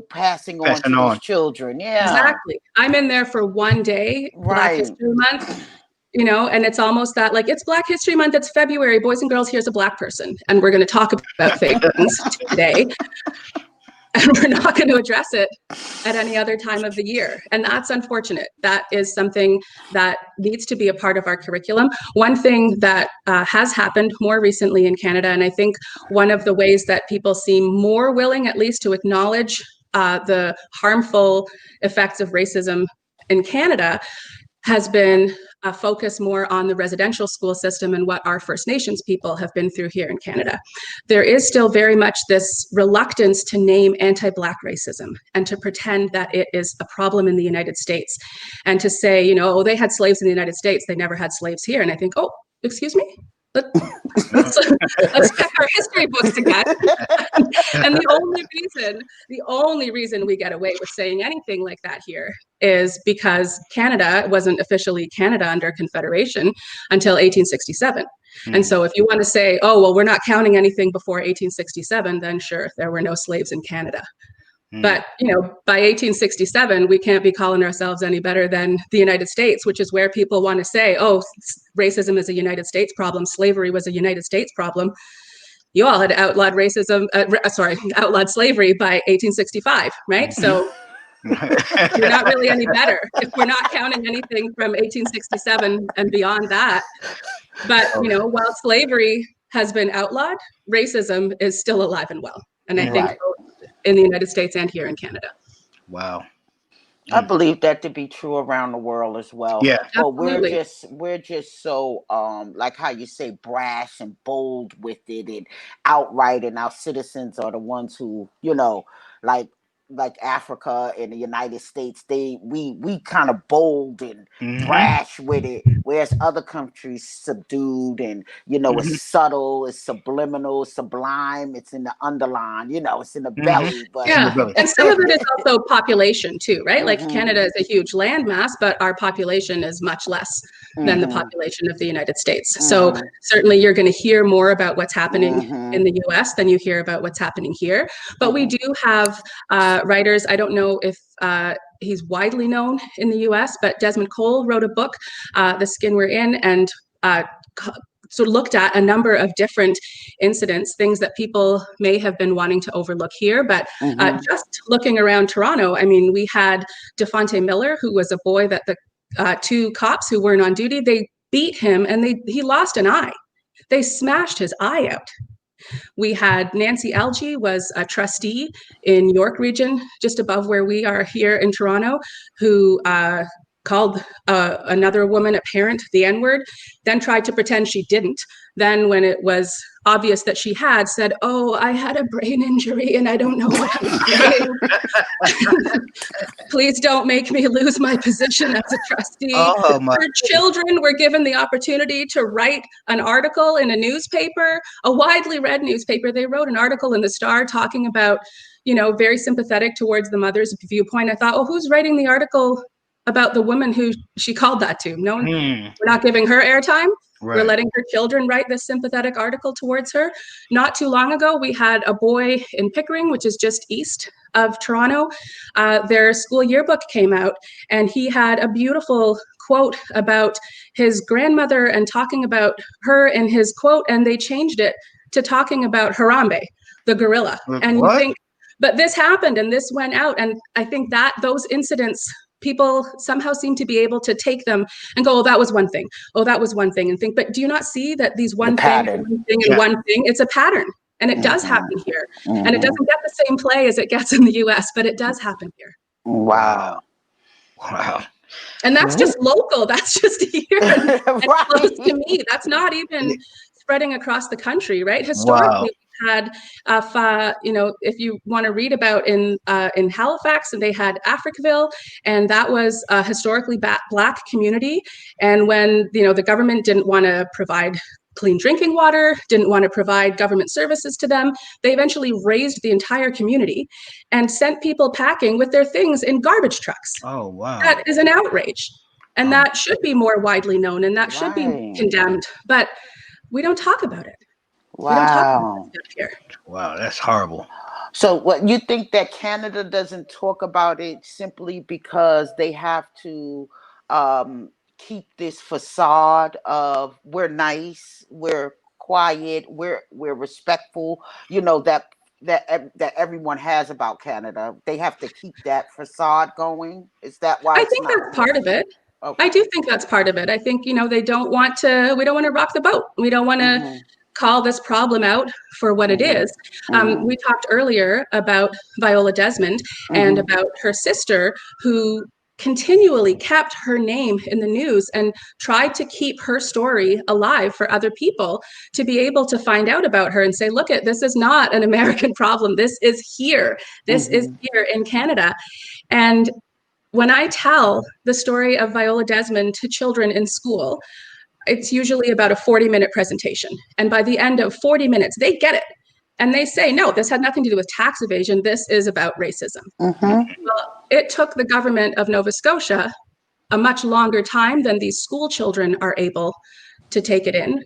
passing on Passing to these on. children? Yeah. Exactly. I'm in there for one day, Black Right. History Month, and it's almost that, like, it's Black History Month, it's February, boys and girls, here's a Black person. And we're going to talk about things today. And we're not going to address it at any other time of the year. And that's unfortunate. That is something that needs to be a part of our curriculum. One thing that has happened more recently in Canada, and I think one of the ways that people seem more willing, at least, to acknowledge the harmful effects of racism in Canada, has been a focus more on the residential school system and what our First Nations people have been through here in Canada. There is still very much this reluctance to name anti-Black racism and to pretend that it is a problem in the United States, and to say, oh, they had slaves in the United States, they never had slaves here. And I think, oh, excuse me? Let's check our history books again. And the only reason we get away with saying anything like that here is because Canada wasn't officially Canada under Confederation until 1867. And so if you want to say, oh, well, we're not counting anything before 1867, then sure, there were no slaves in Canada. But, by 1867, we can't be calling ourselves any better than the United States, which is where people want to say, oh, racism is a United States problem. Slavery was a United States problem. You all had outlawed outlawed slavery by 1865, right? So you're not really any better if we're not counting anything from 1867 and beyond that. But, while slavery has been outlawed, racism is still alive and well. And I think both in the United States and here in Canada. Wow. I believe that to be true around the world as well. Yeah. But Absolutely. we're just so like how you say, brash and bold with it and outright, and our citizens are the ones who, like Africa and the United States, we kind of bold and brash with it, whereas other countries subdued and it's subtle, it's subliminal, sublime, it's in the underline, it's in the belly. But yeah, and some of it is also population too, right? Like Canada is a huge landmass, but our population is much less than the population of the United States. So certainly you're going to hear more about what's happening in the US than you hear about what's happening here. But we do have writers. I don't know if he's widely known in the US, but Desmond Cole wrote a book, The Skin We're In, and sort of looked at a number of different incidents, things that people may have been wanting to overlook here. But just looking around Toronto, I mean, we had DeFonte Miller, who was a boy that the two cops who weren't on duty, they beat him and he lost an eye. They smashed his eye out. We had Nancy Algie, was a trustee in York Region, just above where we are here in Toronto, who called another woman a parent the N-word, then tried to pretend she didn't. Then when it was obvious that she had, said, oh, I had a brain injury and I don't know what I'm saying. Please don't make me lose my position as a trustee. Oh my. Her children were given the opportunity to write an article in a newspaper, a widely read newspaper. They wrote an article in the Star talking about, very sympathetic towards the mother's viewpoint. I thought, oh, who's writing the article about the woman who she called that to? No one. We're not giving her airtime. Right. We're letting her children write this sympathetic article towards her. Not too long ago, we had a boy in Pickering, which is just east of Toronto. Their school yearbook came out, and he had a beautiful quote about his grandmother and talking about her in his quote, and they changed it to talking about Harambe, the gorilla. And you think, but this happened and this went out, and I think that those incidents, people somehow seem to be able to take them and go, oh, that was one thing. Oh, that was one thing. And think, but do you not see that these one thing, and one thing, it's a pattern. And it does happen here. And it doesn't get the same play as it gets in the US, but it does happen here. Wow. And that's just local. That's just here. And close to me. That's not even spreading across the country, right? Historically, we had, if you want to read about in Halifax, and they had Africville, and that was a historically Black community. And when, the government didn't want to provide clean drinking water, didn't want to provide government services to them, they eventually razed the entire community and sent people packing with their things in garbage trucks. Oh, wow. That is an outrage. And that should be more widely known, and that should be condemned. But we don't talk about it. Wow. We don't talk about it here. Wow, that's horrible. So what you think that Canada doesn't talk about it simply because they have to keep this facade of we're nice, we're quiet, we're respectful, that everyone has about Canada. They have to keep that facade going. Is that why? I think that's part of it. Okay. I do think that's part of it. I think, we don't want to rock the boat. We don't want to call this problem out for what it is. We talked earlier about Viola Desmond and about her sister, who continually kept her name in the news and tried to keep her story alive for other people to be able to find out about her and say, look, this is not an American problem. This is here. This is here in Canada. And when I tell the story of Viola Desmond to children in school, it's usually about a 40-minute presentation. And by the end of 40 minutes, they get it. And they say, no, this had nothing to do with tax evasion. This is about racism. Well, it took the government of Nova Scotia a much longer time than these school children are able to take it in.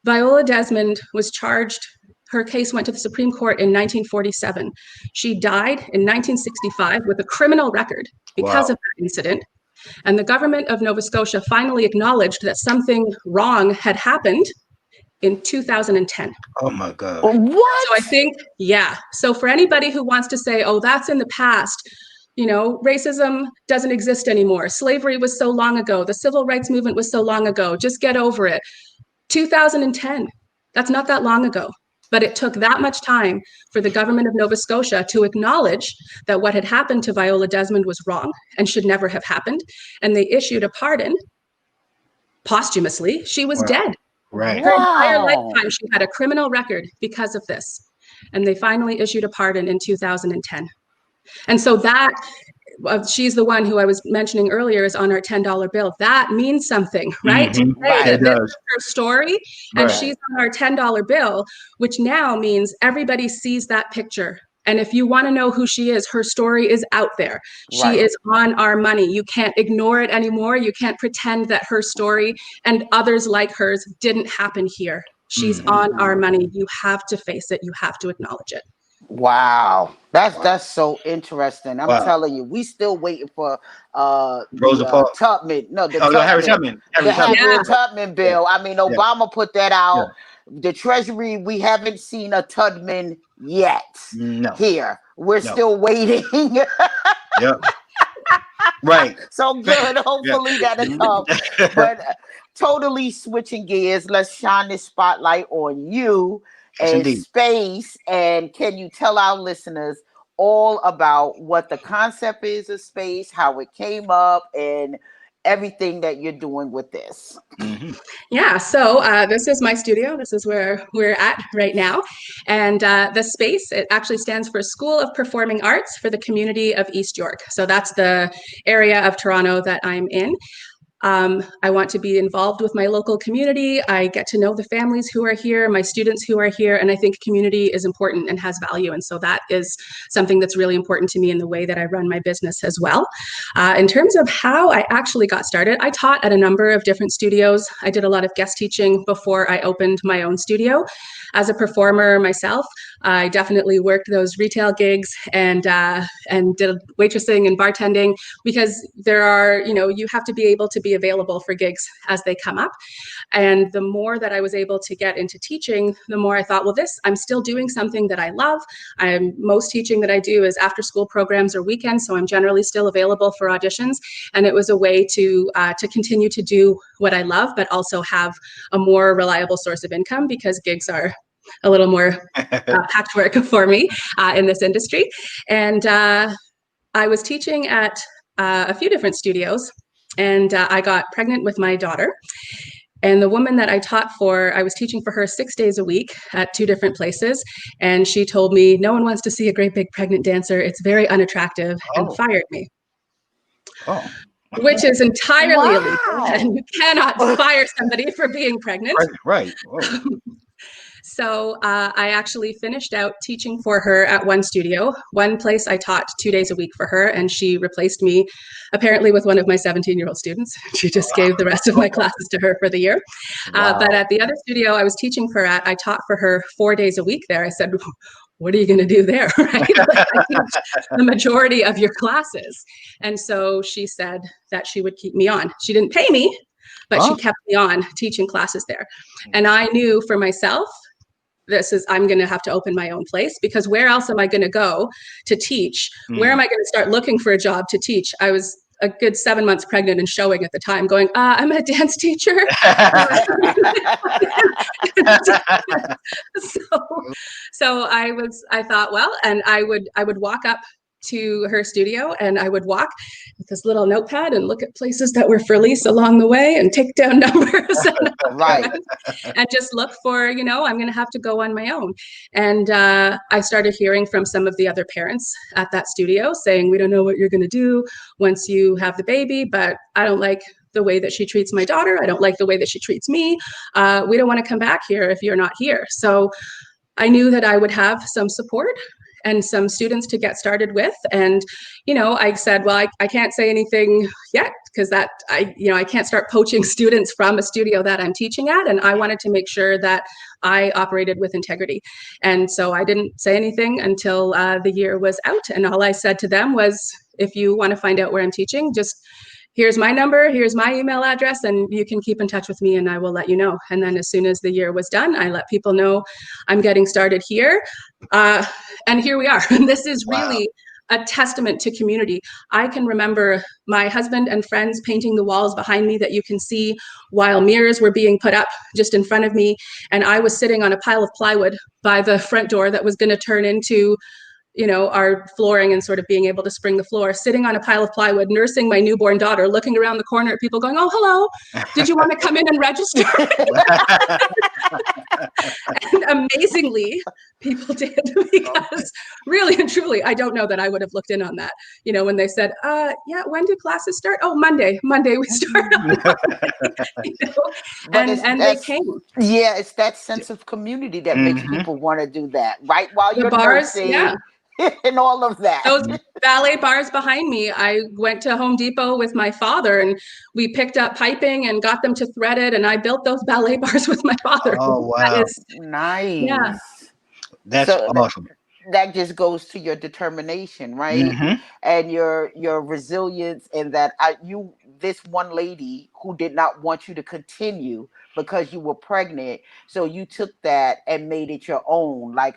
Viola Desmond was charged. Her case went to the Supreme Court in 1947. She died in 1965 with a criminal record because of that incident. And the government of Nova Scotia finally acknowledged that something wrong had happened in 2010. Oh my God. What? So I think, So for anybody who wants to say, oh, that's in the past, racism doesn't exist anymore. Slavery was so long ago. The civil rights movement was so long ago. Just get over it. 2010, that's not that long ago. But it took that much time for the government of Nova Scotia to acknowledge that what had happened to Viola Desmond was wrong and should never have happened. And they issued a pardon posthumously. She was dead. Right. Her entire lifetime, she had a criminal record because of this. And they finally issued a pardon in 2010. And so that, she's the one who I was mentioning earlier is on our $10 bill. That means something, right? This is her story, and she's on our $10 bill, which now means everybody sees that picture. And if you want to know who she is, her story is out there. She is on our money. You can't ignore it anymore. You can't pretend that her story and others like hers didn't happen here. She's on our money. You have to face it. You have to acknowledge it. Wow, that's so interesting. I'm telling you, we still waiting for Rosa Tubman. No, the Harry Tubman. Harriet Tubman bill. I mean, Obama put that out. The Treasury, we haven't seen a Tubman yet. No. Here, we're still waiting. Right. So good. Hopefully that'll come. But totally switching gears, let's shine this spotlight on you and S.P.A.C.E. And can you tell our listeners all about what the concept is of space, how it came up, and everything that you're doing with this. Mm-hmm. Yeah, so this is my studio. This is where we're at right now. And the space, it actually stands for School of Performing Arts for the Community of East York. So that's the area of Toronto that I'm in. I want to be involved with my local community. I get to know the families who are here, my students who are here, and I think community is important and has value. And so that is something that's really important to me in the way that I run my business as well. In terms of how I actually got started, I taught at a number of different studios. I did a lot of guest teaching before I opened my own studio. As a performer myself, I definitely worked those retail gigs and did waitressing and bartending, because there are, you have to be able to be available for gigs as they come up. And the more that I was able to get into teaching, the more I thought, well, I'm still doing something that I love. Most teaching that I do is after school programs or weekends, so I'm generally still available for auditions. And it was a way to continue to do what I love, but also have a more reliable source of income, because gigs are a little more patchwork for me in this industry. And I was teaching at a few different studios, and I got pregnant with my daughter. And the woman that I taught for, I was teaching for her 6 days a week at 2 different places. And she told me, no one wants to see a great big pregnant dancer. It's very unattractive, and Oh. fired me. Oh. Which is entirely illegal. Wow. And you cannot fire somebody for being pregnant. Right. Oh. So I actually finished out teaching for her at one studio. One place I taught 2 days a week for her, and she replaced me apparently with one of my 17-year-old students. She just gave the rest of my classes to her for the year. Wow. But at the other studio I was teaching her at, I taught for her 4 days a week there. I said, what are you going to do there? Right? Like, I teach the majority of your classes. And so she said that she would keep me on. She didn't pay me, but she kept me on teaching classes there. And I knew for myself, I'm going to have to open my own place, because where else am I going to go to teach? Where am I going to start looking for a job to teach? I was a good 7 months pregnant and showing at the time, going, I'm a dance teacher. So I thought, well, and I would walk up to her studio, and I would walk with this little notepad and look at places that were for lease along the way and take down numbers Right. and just look for, I'm going to have to go on my own. And I started hearing from some of the other parents at that studio saying, we don't know what you're going to do once you have the baby, but I don't like the way that she treats my daughter. I don't like the way that she treats me. We don't want to come back here if you're not here. So I knew that I would have some support and some students to get started with. And, I said, well, I can't say anything yet, because I can't start poaching students from a studio that I'm teaching at. And I wanted to make sure that I operated with integrity. And so I didn't say anything until the year was out. And all I said to them was, if you want to find out where I'm teaching, just here's my number, here's my email address, and you can keep in touch with me and I will let you know. And then as soon as the year was done, I let people know I'm getting started here. And here we are. And this is really a testament to community. I can remember my husband and friends painting the walls behind me that you can see, while mirrors were being put up just in front of me. And I was sitting on a pile of plywood by the front door that was going to turn into our flooring, and sort of being able to spring the floor, sitting on a pile of plywood, nursing my newborn daughter, looking around the corner at people going, oh, hello, did you want to come in and register? And amazingly, people did, because really and truly, I don't know that I would have looked in on that. When they said, yeah, when do classes start? Oh, Monday we start on But and they came. Yeah, it's that sense of community that makes people want to do that, right? While The you're bars, nursing, yeah. and all of that. Those ballet bars behind me, I went to Home Depot with my father, and we picked up piping and got them to thread it, and I built those ballet bars with my father. Oh, wow. That is Nice. Yeah. That's awesome. That just goes to your determination, right? And your resilience, and that this one lady who did not want you to continue because you were pregnant, so you took that and made it your own. Like,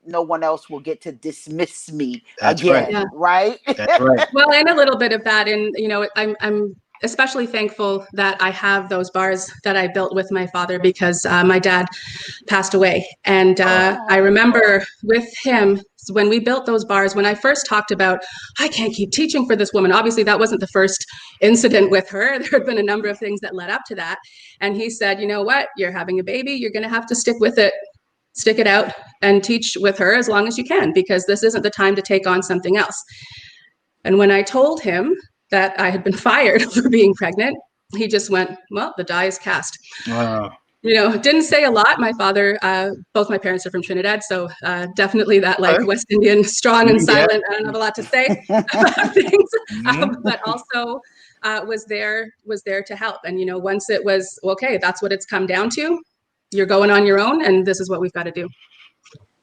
no one else will get to dismiss me That's again, right. right? That's right. Well, and a little bit of that, and I'm especially thankful that I have those bars that I built with my father because my dad passed away. And I Oh, remember with him, when we built those bars, when I first talked about, I can't keep teaching for this woman. Obviously, that wasn't the first incident with her. There had been a number of things that led up to that. And he said, you know what? You're having a baby. You're going to have to stick with it, stick it out and teach with her as long as you can, because this isn't the time to take on something else. And when I told him that I had been fired for being pregnant, he just went, well, the die is cast. Uh, Didn't say a lot. My father, both my parents are from Trinidad, so definitely that like okay. West Indian, strong and Yeah. silent. I don't have a lot to say about things, Mhm. but also was there to help. And once it was okay, that's what it's come down to. You're going on your own, and this is what we've got to do.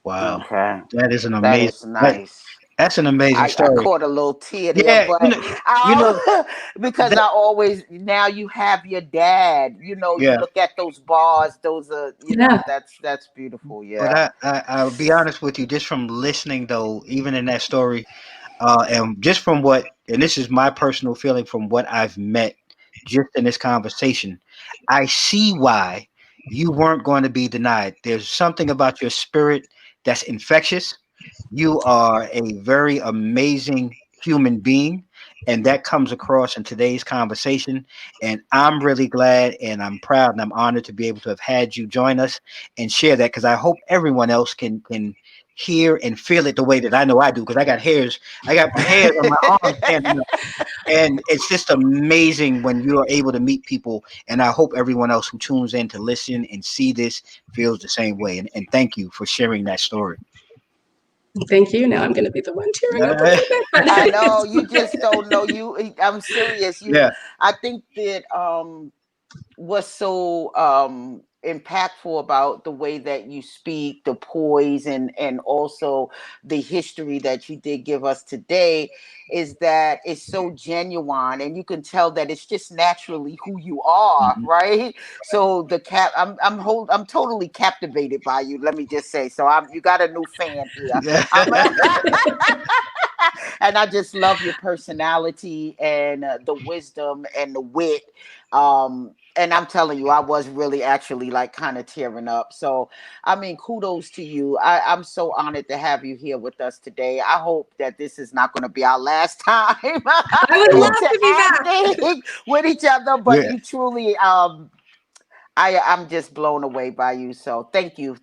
Wow. okay. That is an That amazing. is nice. That's an amazing I story. caught a little tear there, Yeah. but You know because that. I always now you have your dad. You Yeah. look at those bars; those are Yeah, that's beautiful. But Yeah. I'll be honest with you. Just from listening, though, even in that story, and just from and this is my personal feeling from what I've met just in this conversation, I see why you weren't going to be denied. There's something about your spirit that's infectious. You are a very amazing human being, and that comes across in today's conversation. And I'm really glad and I'm proud and I'm honored to be able to have had you join us and share that because I hope everyone else can hear and feel it the way that I know I do because I got hairs on my arms standing up. And it's just amazing when you are able to meet people. And I hope everyone else who tunes in to listen and see this feels the same way. And thank you for sharing that story. thank you. Now I'm going to be the one tearing up a Uh, little bit, but I know it's you just okay. don't know. I'm serious. yeah. I think that what's so impactful about the way that you speak, the poise, and also the history that you did give us today is that it's so genuine, and you can tell that it's just naturally who you are, Mhm. right? So I'm totally captivated by you. Let me just say, so you got a new fan here. Yeah. I'm and I just love your personality and the wisdom and the wit. And I'm telling you, I was really actually like kind of tearing up. So, I mean, kudos to you. I'm so honored to have you here with us today. I hope that this is not going to be our last time I would love to be back. interacting with each other, but Yeah. you truly, I'm just blown away by you. So thank you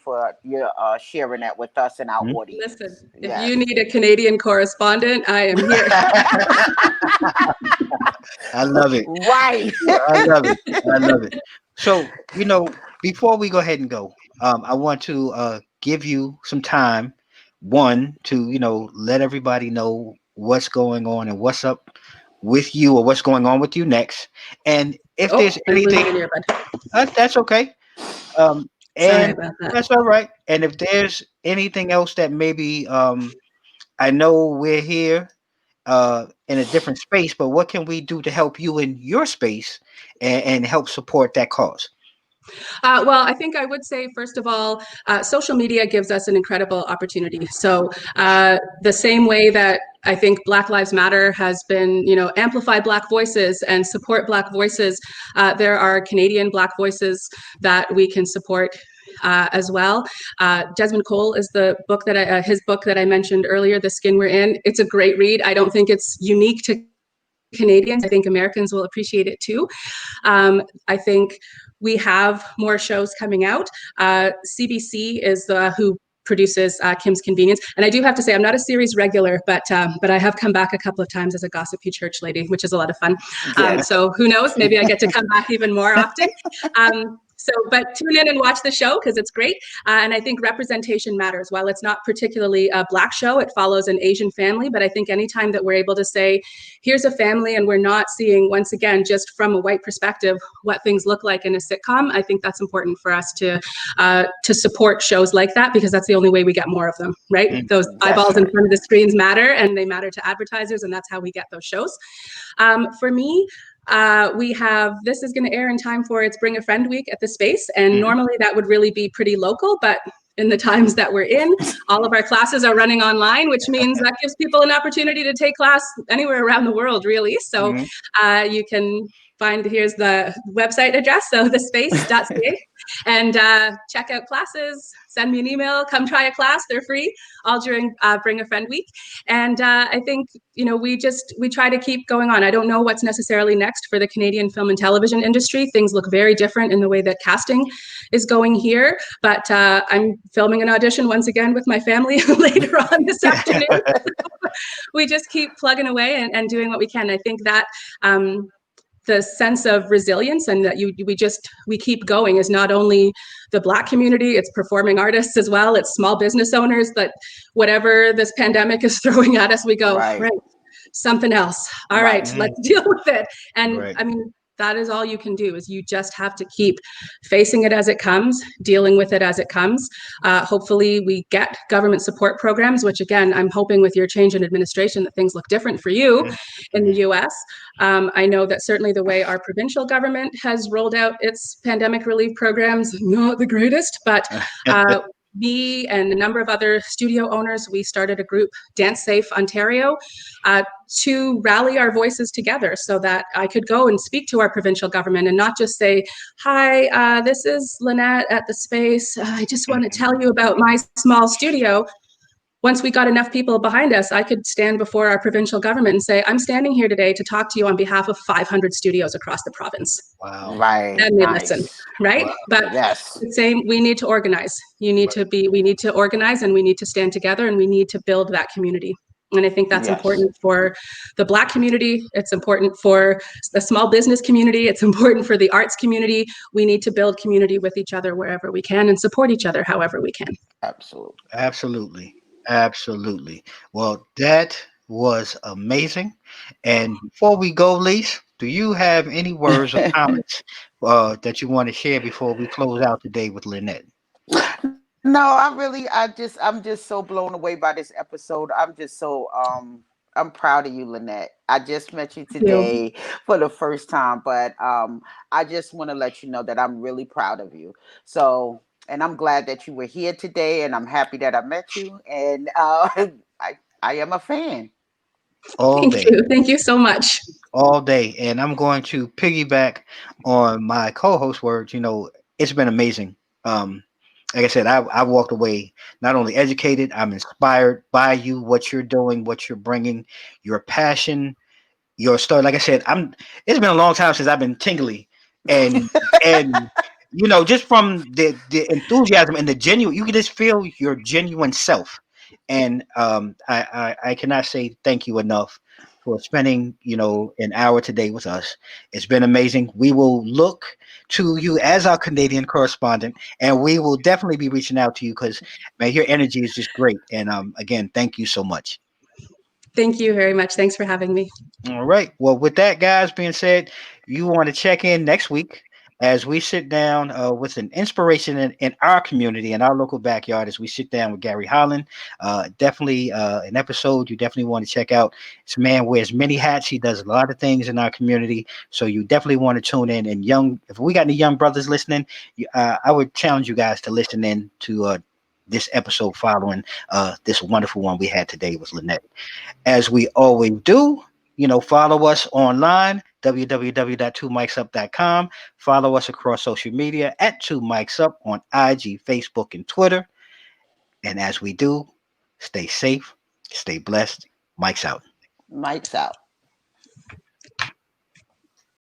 for your sharing that with us and our Mhm. Listen, audience. if Yes. you need a Canadian correspondent, I am here. I love it. Right. I love it. I love it. So, before we go ahead and go, I want to give you some time, one, to, let everybody know what's going on and what's up with you or what's going on with you next. And if Oh, there's I'm anything, losing an earbud. that's okay. Sorry And about that. that's all right. And if there's anything else that maybe, I know we're here in a different space, but what can we do to help you in your space and help support that cause? Well, I think I would say, first of all, social media gives us an incredible opportunity. So, the same way that I think Black Lives Matter has been, amplify Black voices and support Black voices, there are Canadian Black voices that we can support as well. Desmond Cole is his book that I mentioned earlier, The Skin We're In. It's a great read. I don't think it's unique to Canadians. I think Americans will appreciate it too. I think we have more shows coming out. CBC is who produces Kim's Convenience, and I do have to say I'm not a series regular, but I have come back a couple of times as a gossipy church lady, which is a lot of fun. Yes. So who knows? Maybe I get to come back even more often. But tune in and watch the show because it's great. And I think representation matters. While it's not particularly a Black show, it follows an Asian family. But I think anytime that we're able to say, here's a family, and we're not seeing, once again, just from a white perspective, what things look like in a sitcom, I think that's important for us to support shows like that because that's the only way we get more of them, right? Mm. Those That's eyeballs in right. front of the screens matter, and they matter to advertisers, and that's how we get those shows. For me, we have, this is going to air in time for it's Bring a Friend Week at the Space. And Mhm. normally that would really be pretty local, but in the times that we're in. All of our classes are running online, which means that gives people an opportunity to take class anywhere around the world, really. So you can find, here's the website address, so thespace.ca, and check out classes, send me an email, come try a class, they're free, all during Bring a Friend Week. And I think, we try to keep going on. I don't know what's necessarily next for the Canadian film and television industry. Things look very different in the way that casting is going here, but I'm filming an audition once again with my family later on this afternoon. We just keep plugging away and doing what we can. I think that the sense of resilience and that we keep going is not only the Black community, it's performing artists as well, it's small business owners, that whatever this pandemic is throwing at us, we go, right, something else. All right, let's deal with it. And I mean, that is all you can do, is you just have to keep facing it as it comes, dealing with it as it comes. Hopefully we get government support programs, which again, I'm hoping with your change in administration that things look different for you in the US. I know that certainly the way our provincial government has rolled out its pandemic relief programs, not the greatest, but me and a number of other studio owners, we started a group, Dance Safe Ontario, to rally our voices together so that I could go and speak to our provincial government and not just say, hi, this is Linette at the S.P.A.C.E. I just want to tell you about my small studio. Once we got enough people behind us, I could stand before our provincial government and say, I'm standing here today to talk to you on behalf of 500 studios across the province. Wow. Right. And they listen, right? Wow. But yes, the same, we need to organize. We need to organize, and we need to stand together, and we need to build that community. And I think that's important for the Black community. It's important for the small business community. It's important for the arts community. We need to build community with each other wherever we can and support each other however we can. absolutely. Absolutely. Absolutely. Well, that was amazing. And before we go, Lise, do you have any words or comments that you want to share before we close out today with Lynette? No, I'm just so blown away by this episode. I'm just so I'm proud of you, Lynette. I just met you Thank you. today for the first time, but I just want to let you know that I'm really proud of you. So, and I'm glad that you were here today, and I'm happy that I met you, and I am a fan. All Thank day. you. Thank you so much. All day. And I'm going to piggyback on my co-host words. It's been amazing. Like I said, I walked away not only educated, I'm inspired by you, what you're doing, what you're bringing, your passion, your story. Like I said, it's been a long time since I've been tingly, and and just from the enthusiasm and the genuine, you can just feel your genuine self. And I cannot say thank you enough for spending an hour today with us. It's been amazing. We will look to you as our Canadian correspondent, and we will definitely be reaching out to you because, man, your energy is just great. And again, thank you so much. Thank you very much. Thanks for having me. All right. Well, with that, guys, being said, you want to check in next week as we sit down with an inspiration in our community, in our local backyard, as we sit down with Gary Holland. Definitely an episode you definitely want to check out. This man wears many hats. He does a lot of things in our community. So you definitely want to tune in. And if we got any young brothers listening, I would challenge you guys to listen in to this episode following this wonderful one we had today with Lynette. As we always do, follow us online, www.2micsup.com. Follow us across social media at 2micsup on IG, Facebook, and Twitter. And as we do, stay safe, stay blessed. Mike's out. Mike's out.